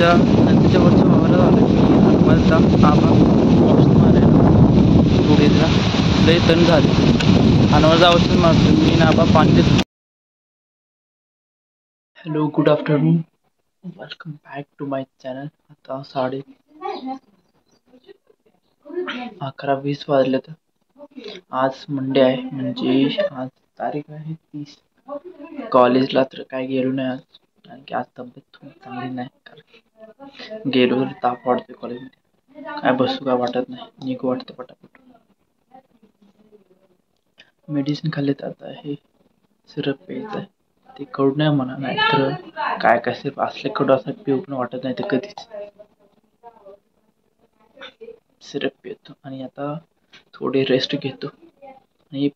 आमच्या नदीच्या वरच्या भागाला झालं की हनुमानचा आबा औषध मारायला पुढेला लय तण झाले. हनुमानचा औषध मारतो मी ना आबा पाणी देतो. Hello, good afternoon, welcome back to my channel. आता 11:20 वाजलेत. आज मंडे आहे, म्हणजे आज तारीख आहे 30. कॉलेजला तर काय गेलो नाही आज, कारण की आज तब्येत थोडी चांगली नाही. कारण गेलो तर ताप वाढतोय कॉलेजमध्ये, काय बसू काय वाटत नाही, निघू वाटतं पटापट. मेडिसिन खाल्लेत, आता हे सिरप प्यायचं आहे. ते कडू नाही म्हणा, नाहीतर काय काय सिरप असले कडू असं पिऊ पण वाटत नाही तर कधीच. सिरप पितो आणि आता थोडे रेस्ट घेतो. आणि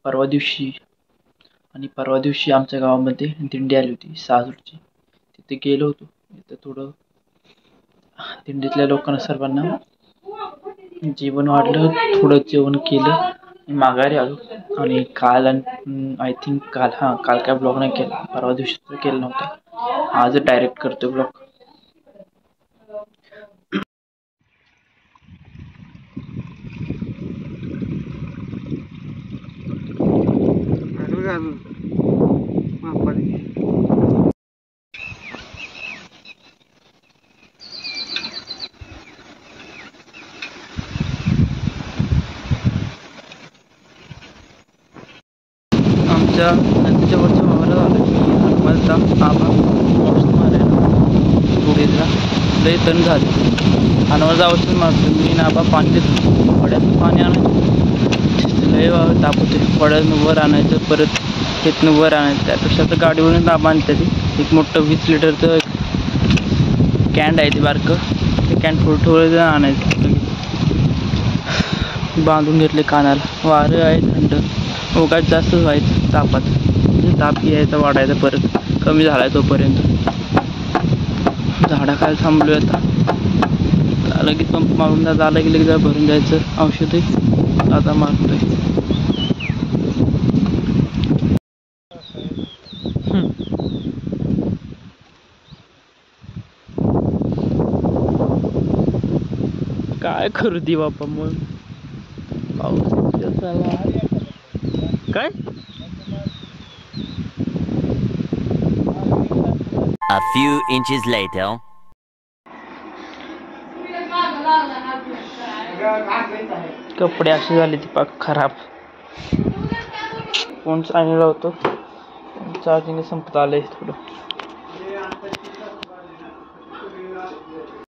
परवा दिवशी आमच्या गावामध्ये दिंडी आली होती साजूरची. तिथे गेलो होतो. तिथं थोडं दिंडीतल्या लोकांना सर्वांना जेवण वाढलं, थोडं जेवण केलं, माघारी आलो. आणि काल आय थिंक काल काय ब्लॉग नाही केला, परवा दिवशी तर केला नव्हता. आज डायरेक्ट करतो ब्लॉग. आमच्या नदीच्या वरच्या भागाला झालं की हनुमानचा आबा औषध मारायला पुढेला लय तण झाले. हनुमानचा औषध मारतो मी ना आबा पाणी देतो. पड्यात पाणी आणायचं, लय तापवते. पड्यातनं वर आणायचं, परत तिथनं वर आणायचं. त्यापेक्षा तर गाडीवरून ताप आणते. एक मोठं 20 लिटरचं कॅन आहे, ते बारकं ते कॅन थोडं आणायचं. बांधून घेतले कानाला. वारं आहे थंड, उगाच जास्त व्हायचं तापात, म्हणजे ताप यायचा वाढायचा, परत कमी झालाय तोपर्यंत. झाडाखाली थांबलोय आता. लगेच पंप मारून झालं की लगेच भरून जायचं औषध आहे. आता मारतोय. काय करू दे बाप्पा, मग पाऊस काय. A few inches later. कपडे असे झाले ती पाक खराब. फोन चार्जिंगला होतो, चार्जिंग संपत आलंय थोडं.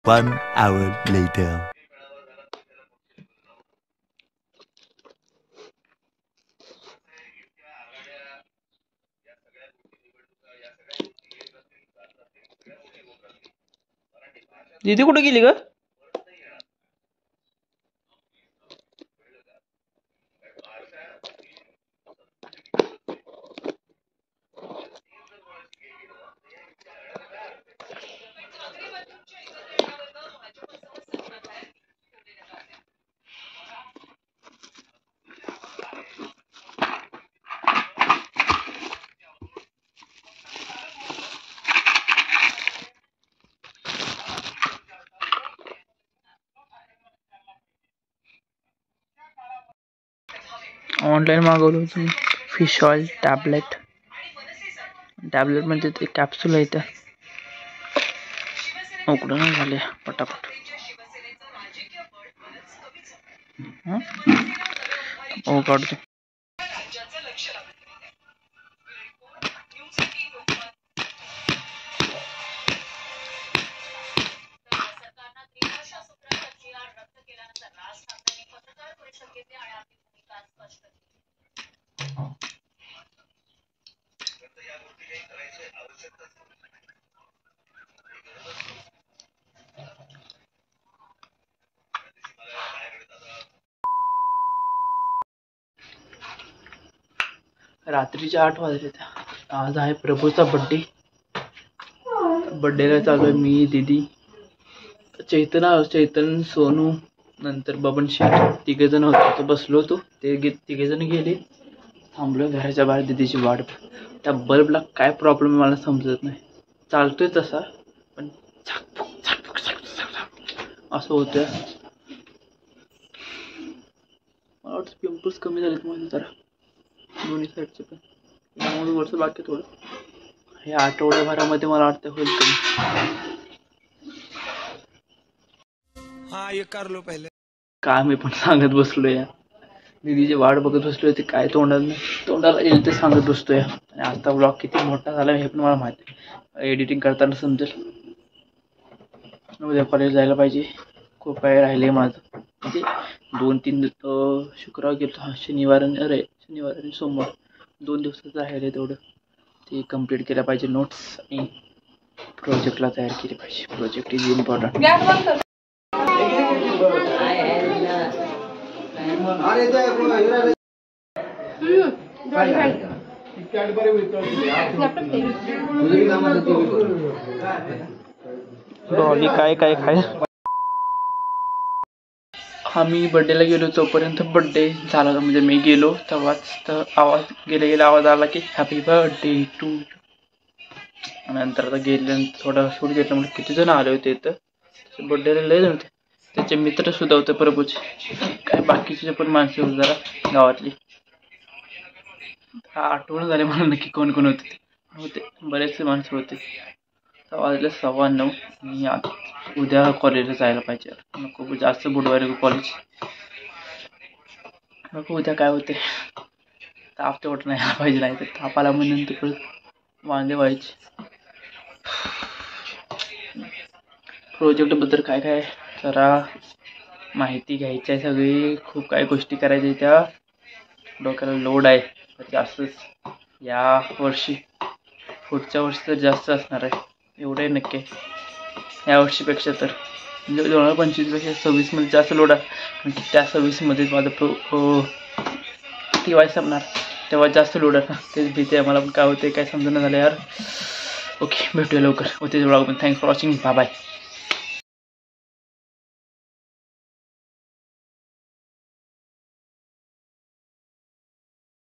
1 hour later. दीदी कुठे गेली ग. ऑनलाईन मागवलं होतं फिश ऑइल टॅबलेट म्हणजे ते कॅप्सूल आहे. त्या उघडं नाही झाले पटापट. काढतो. रात्रीचे 8 वाजले. आज आहे प्रभूचा बर्थडेला चालू आहे. मी, दीदी, चैतन, सोनू, नंतर बबन शेठ, तिघेजण होतो. बसलो होतो, ते तिघेजण गेले. थांबलो घराच्या बाहेर दीदीची वाट. त्या बल्बला काय प्रॉब्लेम मला समजत नाही. चालतोय तसा, पण झाकफुक असं होतं. मला वाटतं पिंपल्स कमी झालेत माझे जरा दोन्ही साईडचे पण. त्यामुळे वरचं बाकी थोडं हे आठवड्याभरामध्ये मला वाटतं होईल कमी. काय मी पण सांगत बसलो या दीदीची वाट बघत बसलोय. ते काय तोंडाला येईल ते सांगत बसतोय. आणि आता ब्लॉग किती मोठा झाला हे पण मला माहिती आहे. एडिटिंग करताना समजेल. उद्या कॉलेज जायला पाहिजे. खूप काय राहिले माझं. म्हणजे 2-3 शुक्रवार गेलो. शनिवार आणि सोमवार 2 दिवसाचं राहिले तेवढं. ते कम्प्लीट केलं पाहिजे. नोट्स आणि प्रोजेक्टला तयार केली पाहिजे. Project is important. डॉली काय काय खाय. आम्ही बड्डेला गेलो तोपर्यंत बड्डे झाला. म्हणजे मी गेलो तेव्हाच तर आवाज गेला आवाज आला की हॅपी बर्थडे टू. नंतर आता गेल्यानंतर थोडा शूट घेतला. म्हणजे किती जण आले होते इथं बड्डेला. लय जण होते. त्याचे मित्र सुद्धा होते प्रभूचे. काय बाकीचे पण माणसं होती जरा गावातली. आठवण झाले मला नक्की कोण कोण होते. बरेचसे माणसं होते. वाजले 9:15. आणि उद्या कॉलेजला जायला पाहिजे. नको जास्त बुधवारी कॉलेज. नको उद्या काय होते. ताप तेवढं नाही आला पाहिजे. नाही तर तापाला म्हणून तिकडं वांदे व्हायचे. प्रोजेक्टबद्दल काय काय जरा माहिती घ्यायची आहे. सगळी खूप काही गोष्टी करायच्या त्या. डोक्याला लोड आहे जास्तच या वर्षी. पुढच्या वर्षी तर जास्त असणार आहे. एवढं आहे नक्की या वर्षीपेक्षा. तर म्हणजे 2025पेक्षा 26मध्ये जास्त लोड आहे. कारण की त्या 26मध्ये माझं TY संपणार. तेव्हा जास्त लोड आहे ना. तेच भीती आहे मला पण काय होते काय समजणं झालं यार. ओके भेटूया लवकर. होते blog. Thanks for watching. Bye bye.